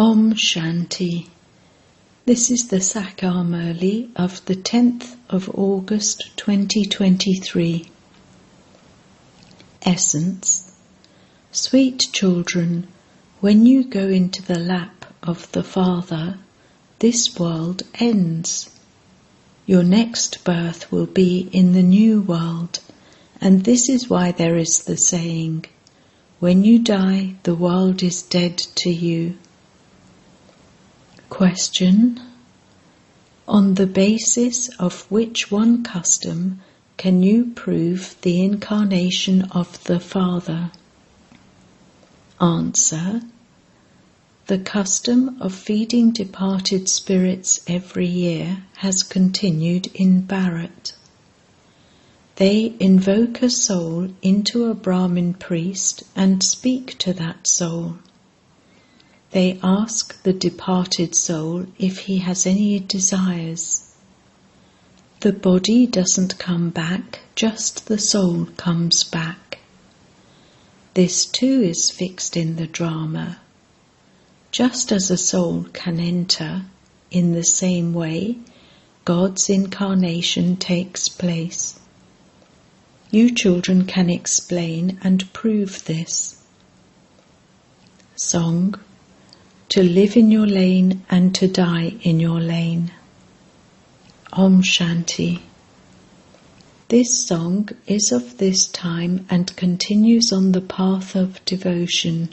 Om Shanti. This is the Sakar Murli of the 10th of August 2023. Essence. Sweet children, when you go into the lap of the Father, this world ends. Your next birth will be in the new world, and this is why there is the saying, when you die, the world is dead to you. Question. On the basis of which one custom can you prove the incarnation of the Father? Answer. The custom of feeding departed spirits every year has continued in Bharat. They invoke a soul into a Brahmin priest and speak to that soul. They ask the departed soul if he has any desires. The body doesn't come back, just the soul comes back. This too is fixed in the drama. Just as a soul can enter, in the same way, God's incarnation takes place. You children can explain and prove this. Song. To live in your lane and to die in your lane. Om Shanti. This song is of this time and continues on the path of devotion.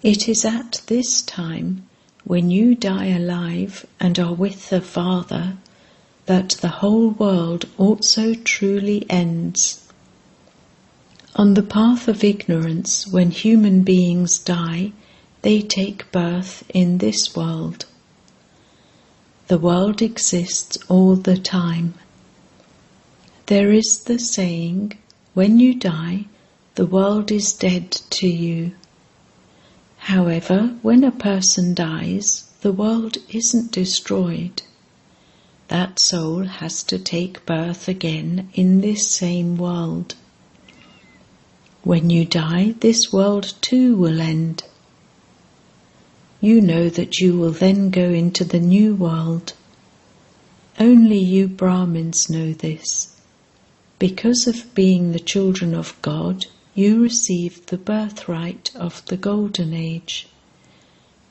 It is at this time, when you die alive and are with the Father, that the whole world also truly ends. On the path of ignorance, when human beings die, they take birth in this world. The world exists all the time. There is the saying, when you die, the world is dead to you. However, when a person dies, the world isn't destroyed. That soul has to take birth again in this same world. When you die, this world too will end. You know that you will then go into the new world. Only you Brahmins know this. Because of being the children of God, you receive the birthright of the Golden Age.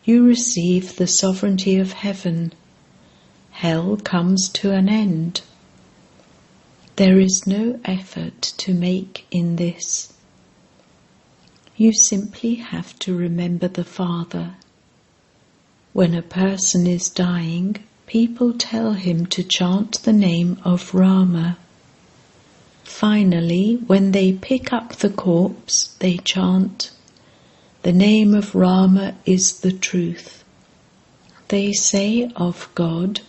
You receive the sovereignty of heaven. Hell comes to an end. There is no effort to make in this. You simply have to remember the Father. When a person is dying, people tell him to chant the name of Rama. Finally, when they pick up the corpse, they chant, "The name of Rama is the truth." They say of God,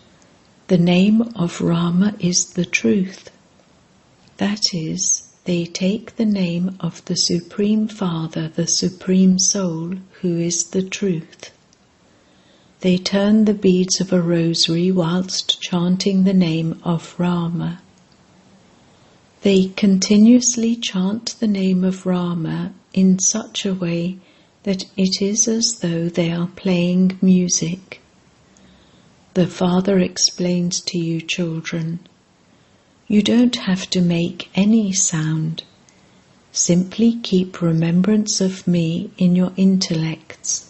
"The name of Rama is the truth." That is, they take the name of the Supreme Father, the Supreme Soul, who is the truth. They turn the beads of a rosary whilst chanting the name of Rama. They continuously chant the name of Rama in such a way that it is as though they are playing music. The Father explains to you children, you don't have to make any sound. Simply keep remembrance of me in your intellects.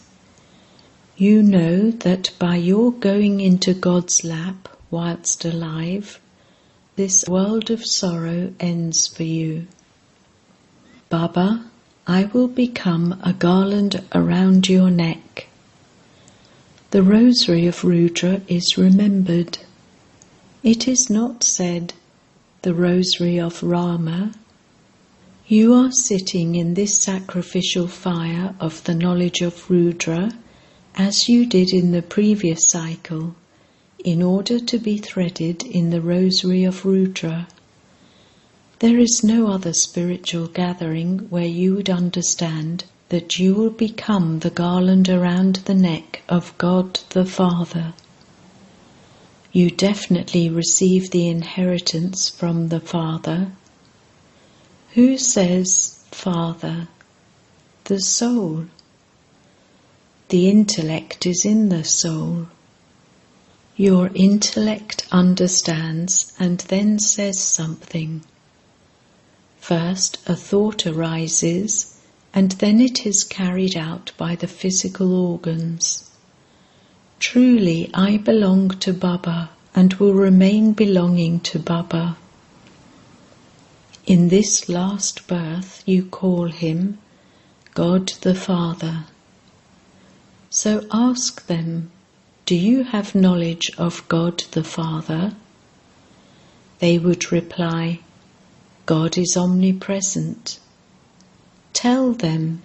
You know that by your going into God's lap whilst alive, this world of sorrow ends for you. Baba, I will become a garland around your neck. The rosary of Rudra is remembered. It is not said, the rosary of Rama. You are sitting in this sacrificial fire of the knowledge of Rudra, as you did in the previous cycle, in order to be threaded in the rosary of Rudra. There is no other spiritual gathering where you would understand that you will become the garland around the neck of God the Father. You definitely receive the inheritance from the Father. Who says Father? The soul. the intellect is in the soul. Your intellect understands and then says something. First a thought arises, and then it is carried out by the physical organs. Truly, I belong to Baba and will remain belonging to Baba. In this last birth you call him God the Father. So ask them, do you have knowledge of God the Father? They would reply, God is omnipresent. Tell them,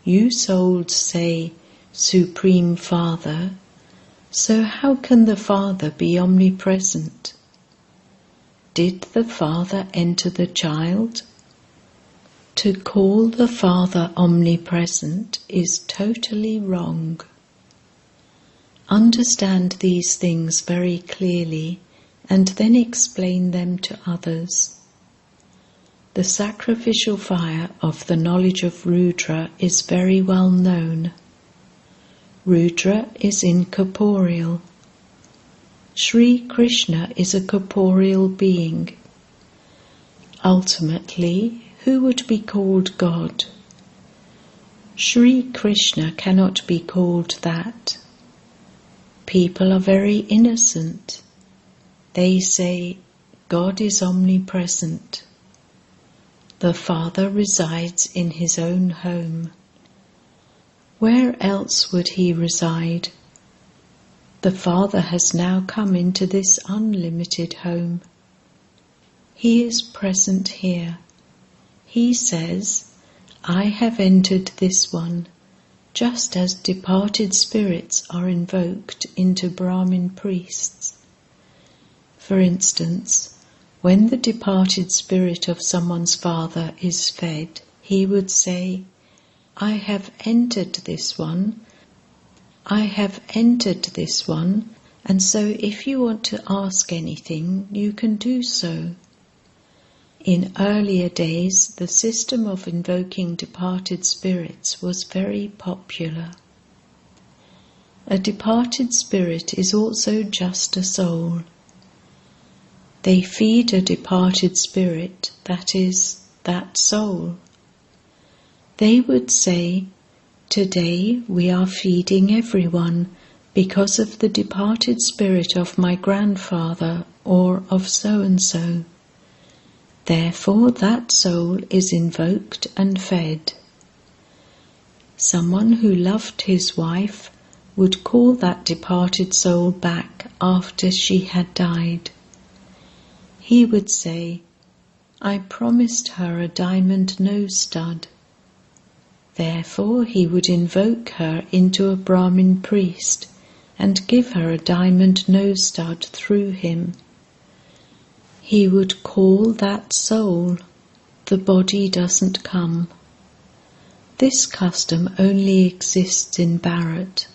you souls say, Supreme Father, so how can the Father be omnipresent? Did the Father enter the child? To call the Father omnipresent is totally wrong. Understand these things very clearly and then explain them to others. The sacrificial fire of the knowledge of Rudra is very well known. Rudra is incorporeal. Sri Krishna is a corporeal being. Ultimately, who would be called God? Sri Krishna cannot be called that. People are very innocent. They say, God is omnipresent. The Father resides in his own home. Where else would he reside? The Father has now come into this unlimited home. He is present here. He says, I have entered this one, just as departed spirits are invoked into Brahmin priests. For instance, when the departed spirit of someone's father is fed, he would say, I have entered this one, I have entered this one, and so if you want to ask anything, you can do so. In earlier days, the system of invoking departed spirits was very popular. A departed spirit is also just a soul. They feed a departed spirit, that is, that soul. They would say, today we are feeding everyone because of the departed spirit of my grandfather or of so-and-so. Therefore that soul is invoked and fed. Someone who loved his wife would call that departed soul back after she had died. He would say, I promised her a diamond nose stud. Therefore he would invoke her into a Brahmin priest and give her a diamond nose stud through him. He would call that soul. The body doesn't come. This custom only exists in Bharat.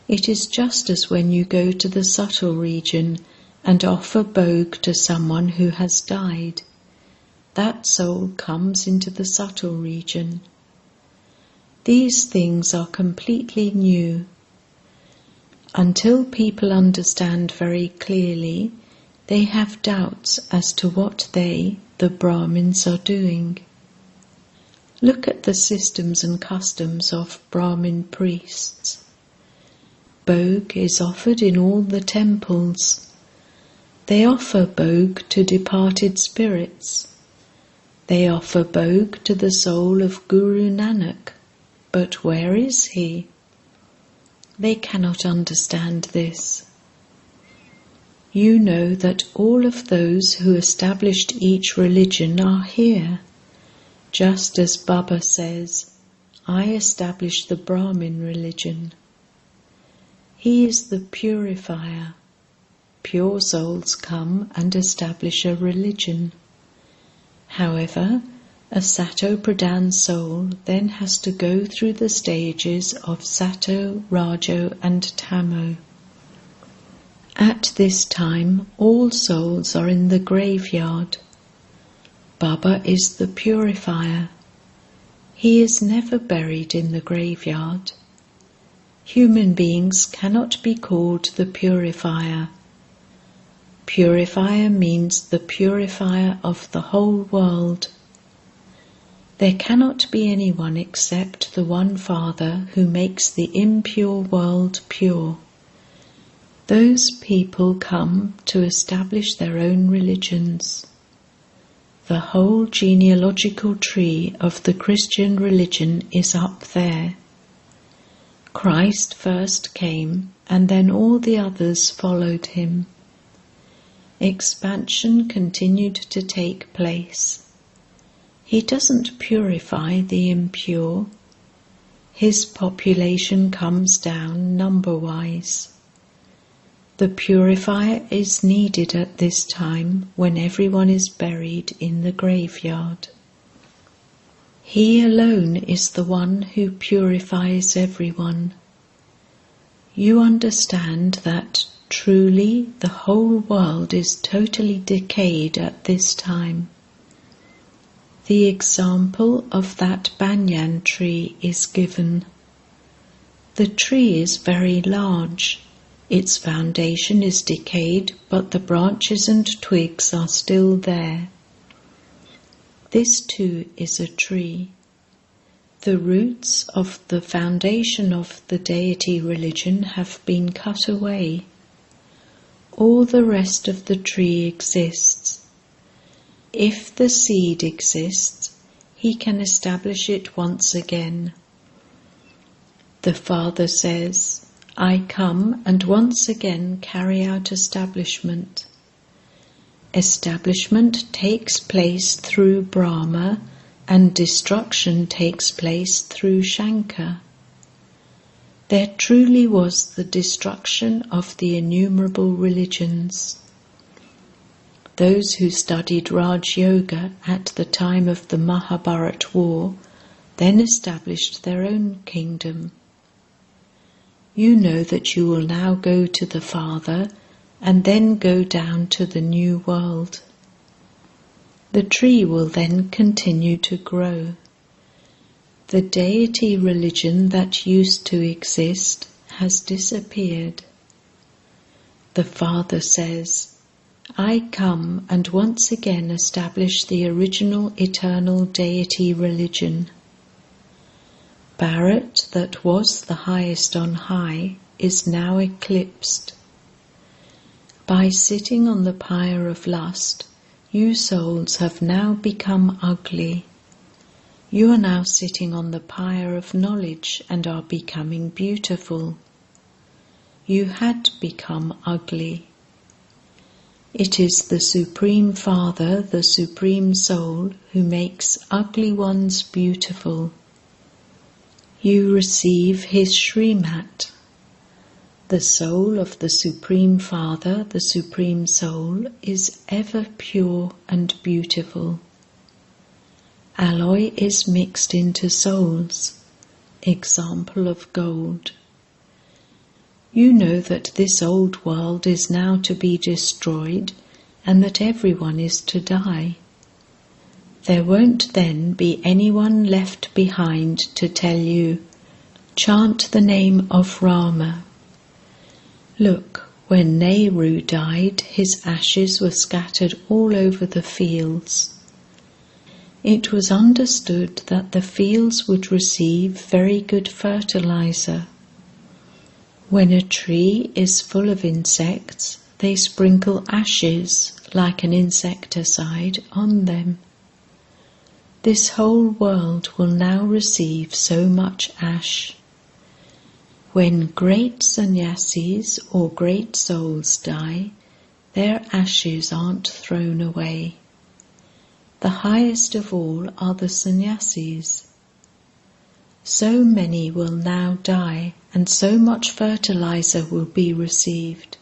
It is just as when you go to the subtle region and offer bhog to someone who has died. That soul comes into the subtle region. These things are completely new. Until people understand very clearly, they have doubts as to what they, the Brahmins, are doing. Look at the systems and customs of Brahmin priests. Bhog is offered in all the temples. They offer bhog to departed spirits. They offer bhog to the soul of Guru Nanak. But where is he? They cannot understand this. You know that all of those who established each religion are here, just as Baba says, I established the Brahmin religion. He is the purifier. Pure souls come and establish a religion. However, a Sato-Pradhan soul then has to go through the stages of Sato, Rajo and Tamo. At this time, all souls are in the graveyard. Baba is the purifier. He is never buried in the graveyard. Human beings cannot be called the purifier. Purifier means the purifier of the whole world. There cannot be anyone except the one Father who makes the impure world pure. Those people come to establish their own religions. The whole genealogical tree of the Christian religion is up there. Christ first came, and then all the others followed him. Expansion continued to take place. He doesn't purify the impure. His population comes down number-wise. The purifier is needed at this time when everyone is buried in the graveyard. He alone is the one who purifies everyone. You understand that truly the whole world is totally decayed at this time. The example of that banyan tree is given. The tree is very large. Its foundation is decayed, but the branches and twigs are still there. This too is a tree. The roots of the foundation of the deity religion have been cut away. All the rest of the tree exists. If the seed exists, he can establish it once again. The Father says, I come and once again carry out establishment. Establishment takes place through Brahma, and destruction takes place through Shankar. There truly was the destruction of the innumerable religions. Those who studied Raj Yoga at the time of the Mahabharata war then established their own kingdom. You know that you will now go to the Father and then go down to the new world. The tree will then continue to grow. The deity religion that used to exist has disappeared. The Father says, I come and once again establish the original eternal deity religion. Bharat, that was the highest on high, is now eclipsed. By sitting on the pyre of lust, you souls have now become ugly. You are now sitting on the pyre of knowledge and are becoming beautiful. You had become ugly. It is the Supreme Father, the Supreme Soul, who makes ugly ones beautiful. You receive his Srimat. The soul of the Supreme Father, the Supreme Soul, is ever pure and beautiful. Alloy is mixed into souls, example of gold. You know that this old world is now to be destroyed and that everyone is to die. There won't then be anyone left behind to tell you, chant the name of Rama. Look, when Nehru died, his ashes were scattered all over the fields. It was understood that the fields would receive very good fertilizer. When a tree is full of insects, they sprinkle ashes, like an insecticide, on them. This whole world will now receive so much ash. When great sannyasis or great souls die, their ashes aren't thrown away. The highest of all are the sannyasis. So many will now die, and so much fertilizer will be received.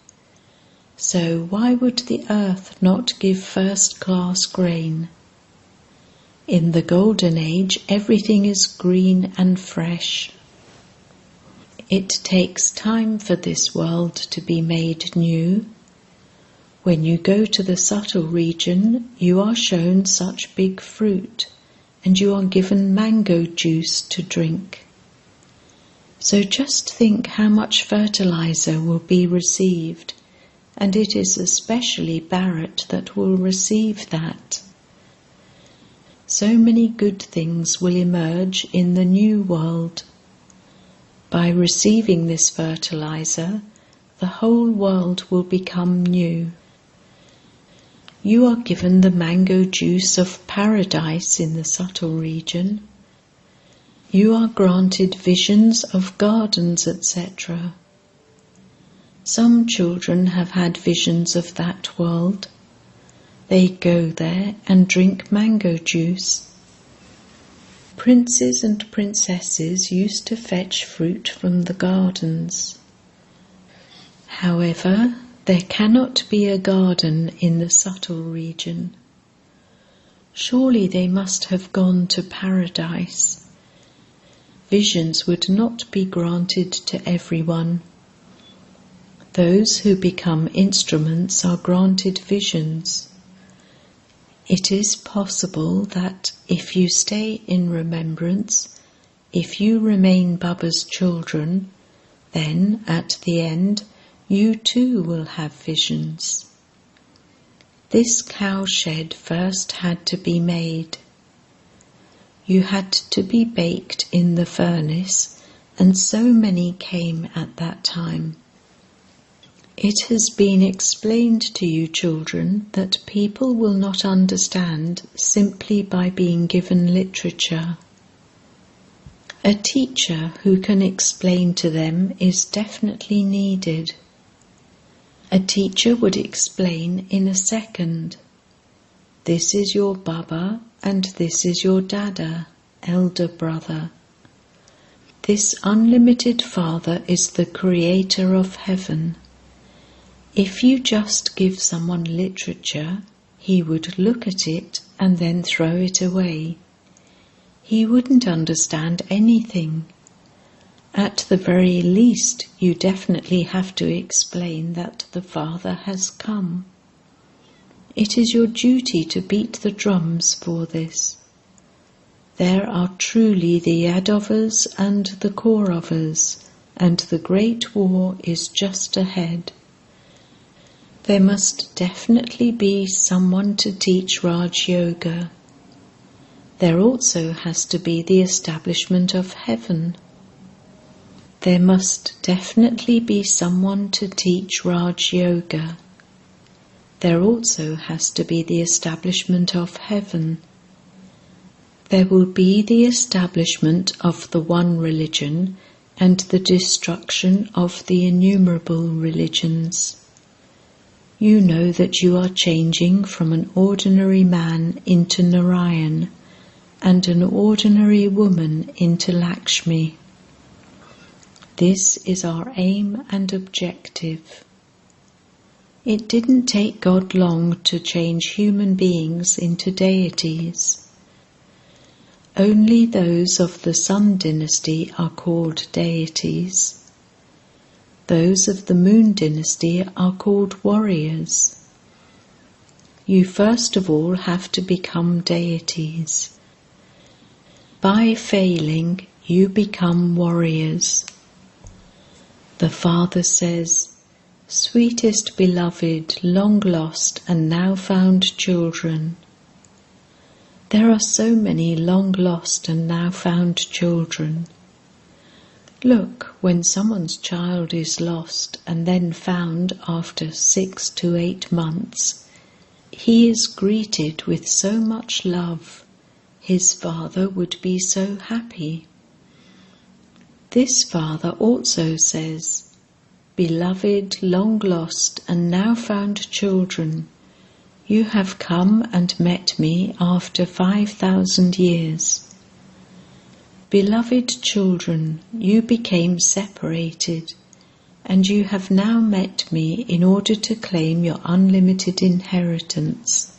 So why would the earth not give first-class grain? In the Golden Age, everything is green and fresh. It takes time for this world to be made new. When you go to the subtle region, you are shown such big fruit, and you are given mango juice to drink. So just think how much fertilizer will be received, and it is especially Bharat that will receive that. So many good things will emerge in the new world. By receiving this fertilizer, the whole world will become new. You are given the mango juice of paradise in the subtle region. You are granted visions of gardens, etc. Some children have had visions of that world. They go there and drink mango juice. Princes and princesses used to fetch fruit from the gardens. However, there cannot be a garden in the subtle region. Surely they must have gone to paradise. Visions would not be granted to everyone. Those who become instruments are granted visions. It is possible that if you stay in remembrance, if you remain Baba's children, then at the end you too will have visions. This cowshed first had to be made. You had to be baked in the furnace, and so many came at that time. It has been explained to you, children, that people will not understand simply by being given literature. A teacher who can explain to them is definitely needed. A teacher would explain in a second. This is your Baba and this is your Dada, elder brother. This unlimited Father is the creator of heaven. If you just give someone literature, he would look at it and then throw it away. He wouldn't understand anything. At the very least, you definitely have to explain that the Father has come. It is your duty to beat the drums for this. There are truly the Yadavas and the Kauravas, and the great war is just ahead. There must definitely be someone to teach Raj Yoga. There also has to be the establishment of heaven. There must definitely be someone to teach Raj Yoga. There also has to be the establishment of heaven. There will be the establishment of the one religion and the destruction of the innumerable religions. You know that you are changing from an ordinary man into Narayan and an ordinary woman into Lakshmi. This is our aim and objective. It didn't take God long to change human beings into deities. Only those of the Sun dynasty are called deities. Those of the Moon dynasty are called warriors. You first of all have to become deities. By failing, you become warriors. The Father says, "Sweetest beloved, long lost and now found children." There are so many long lost and now found children. Look, when someone's child is lost and then found after 6 to 8 months, he is greeted with so much love. His father would be so happy. This Father also says, "Beloved, long lost and now found children, you have come and met me after 5,000 years. Beloved children, you became separated, and you have now met me in order to claim your unlimited inheritance.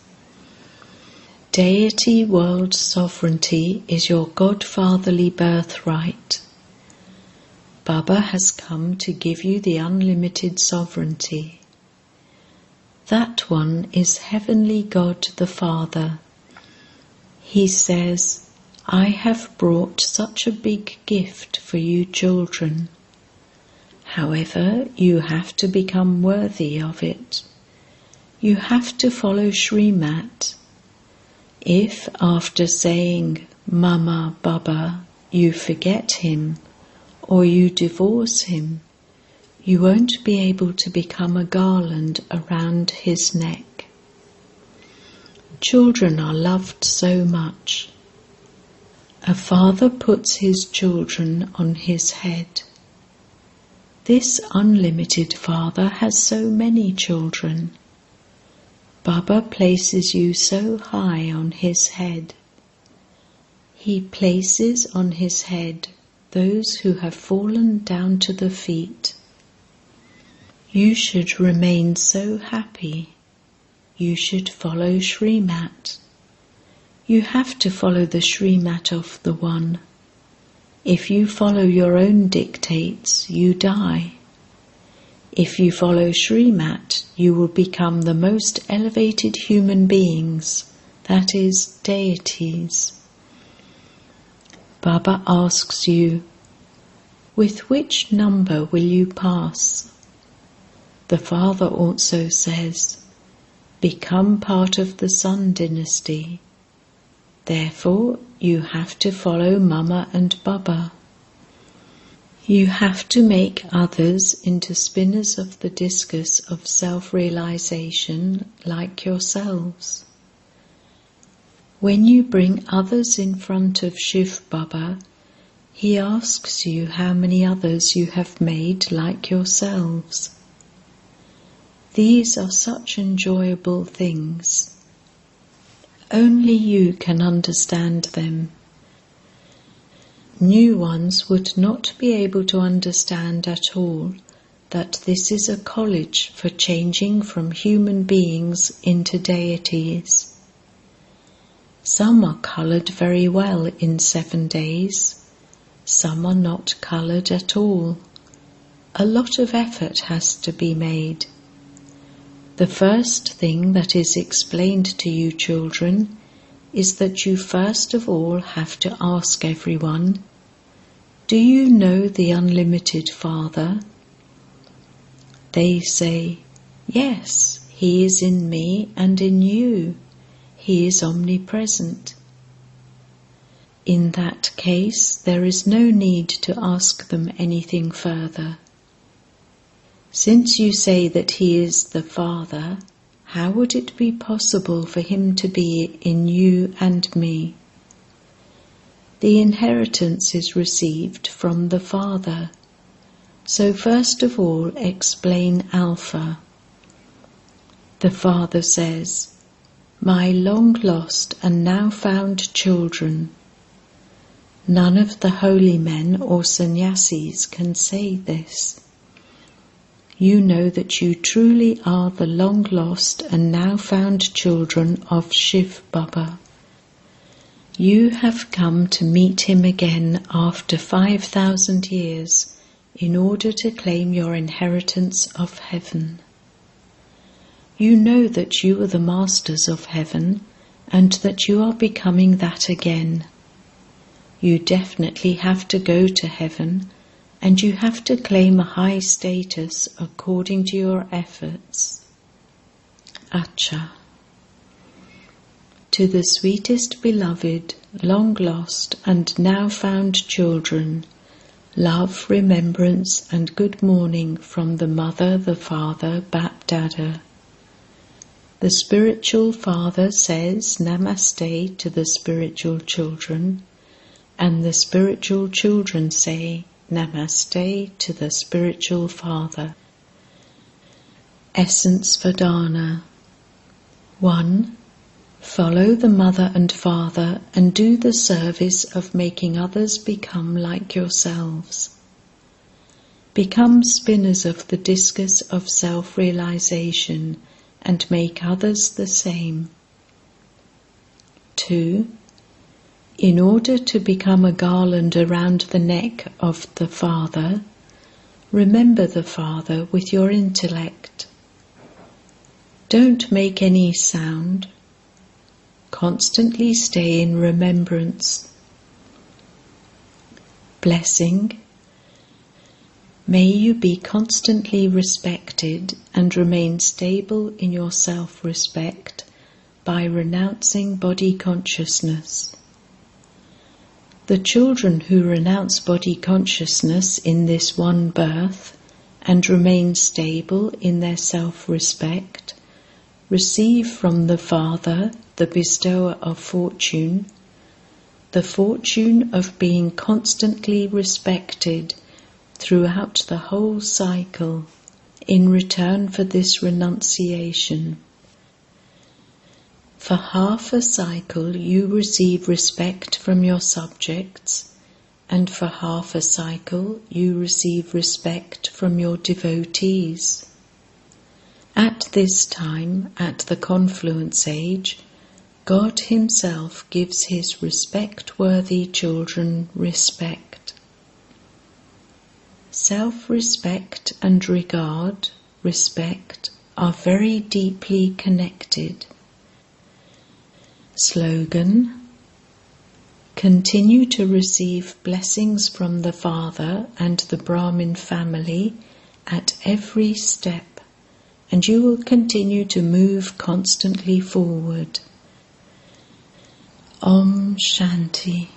Deity world sovereignty is your godfatherly birthright. Baba has come to give you the unlimited sovereignty. That one is Heavenly God the Father. He says, I have brought such a big gift for you children. However, you have to become worthy of it. You have to follow Srimat. If after saying Mama, Baba, you forget him or you divorce him, you won't be able to become a garland around his neck. Children are loved so much. A father puts his children on his head. This unlimited Father has so many children. Baba places you so high on his head. He places on his head those who have fallen down to the feet. You should remain so happy. You should follow Srimat. You have to follow the Srimat of the One. If you follow your own dictates, you die. If you follow Srimat, you will become the most elevated human beings, that is, deities. Baba asks you, with which number will you pass? The Father also says, become part of the Sun dynasty. Therefore, you have to follow Mama and Baba. You have to make others into spinners of the discus of self-realization like yourselves. When you bring others in front of Shiv Baba, he asks you how many others you have made like yourselves. These are such enjoyable things. Only you can understand them. New ones would not be able to understand at all that this is a college for changing from human beings into deities. Some are coloured very well in 7 days. Some are not coloured at all. A lot of effort has to be made. The first thing that is explained to you children is that you first of all have to ask everyone, do you know the unlimited Father? They say, yes, he is in me and in you. He is omnipresent. In that case, there is no need to ask them anything further. Since you say that he is the Father, how would it be possible for him to be in you and me? The inheritance is received from the Father. So first of all, explain Alpha. The Father says, my long lost and now found children. None of the holy men or sannyasis can say this. You know that you truly are the long lost and now found children of Shiv Baba. You have come to meet him again after 5,000 years in order to claim your inheritance of heaven. You know that you are the masters of heaven and that you are becoming that again. You definitely have to go to heaven, and you have to claim a high status according to your efforts. Acha. To the sweetest beloved, long lost and now found children, love, remembrance and good morning from the Mother, the Father, Bap Dada. The spiritual Father says Namaste to the spiritual children, and the spiritual children say Namaste to the spiritual Father. Essence Vedana. 1. Follow the Mother and Father and do the service of making others become like yourselves. Become spinners of the discus of self-realization and make others the same. 2. In order to become a garland around the neck of the Father, remember the Father with your intellect. Don't make any sound. Constantly stay in remembrance. Blessing. May you be constantly respected and remain stable in your self-respect by renouncing body consciousness. The children who renounce body consciousness in this one birth and remain stable in their self-respect receive from the Father, the bestower of fortune, the fortune of being constantly respected throughout the whole cycle in return for this renunciation. For half a cycle you receive respect from your subjects, and for half a cycle you receive respect from your devotees. At this time, at the confluence age, God Himself gives His respect-worthy children respect. Self-respect and regard, respect, are very deeply connected. Slogan: continue to receive blessings from the Father and the Brahmin family at every step, and you will continue to move constantly forward. Om Shanti.